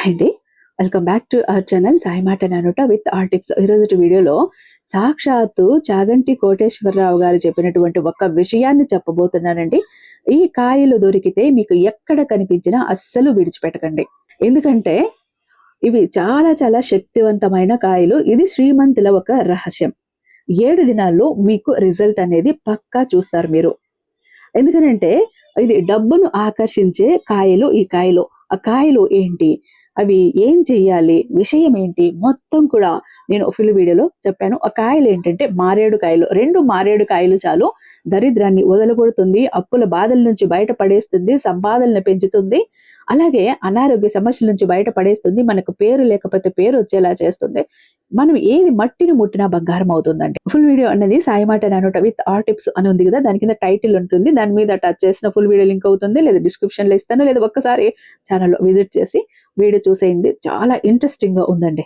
Hi అండి. Welcome back to our channel Sai మాట నానుట with are tips. ఈరోజు వీడియోలో సాక్షాత్తు చాగంటి కోటేశ్వరరావు గారు చెప్పినటువంటి ఒక విషయాన్ని చెప్పబోతున్నానండి. ఈ కాయలు దొరికితే మీకు ఎక్కడ కనిపించినా అస్సలు విడిచిపెట్టకండి. ఎందుకంటే ఇవి చాలా చాలా శక్తివంతమైన కాయలు. ఇది శ్రీమంతుల ఒక రహస్యం. 7 దినాల్లో మీకు రిజల్ట్ అనేది పక్కా చూస్తారు మీరు. ఎందుకనంటే ఇది డబ్బును ఆకర్షించే కాయలు. ఈ కాయలు, ఆ కాయలు ఏంటి, అవి ఏం చెయ్యాలి, విషయం ఏంటి, మొత్తం కూడా నేను ఫుల్ వీడియోలో చెప్పాను. ఆ కాయలు ఏంటంటే మారేడు కాయలు. 2 మారేడు కాయలు చాలు. దరిద్రాన్ని వదలగొడుతుంది, అప్పుల బాధల నుంచి బయటపడేస్తుంది, సంపాదనను పెంచుతుంది, అలాగే అనారోగ్య సమస్యల నుంచి బయటపడేస్తుంది, మనకు పేరు లేకపోతే పేరు వచ్చేలా చేస్తుంది. మనం ఏది మట్టిని ముట్టినా బంగారం అవుతుందండి. ఫుల్ వీడియో అన్నది సాయి మాట నానుట విత్ ఆర్ టిప్స్ అని ఉంది కదా, దాని కింద టైటిల్ ఉంటుంది. దాని మీద టచ్ చేసిన ఫుల్ వీడియో లింక్ అవుతుంది, లేదా డిస్క్రిప్షన్ లో ఇస్తాను, లేదా ఒక్కసారి ఛానల్లో విజిట్ చేసి వీడియో చూసేయండి. చాలా ఇంట్రెస్టింగ్ గా ఉందండి.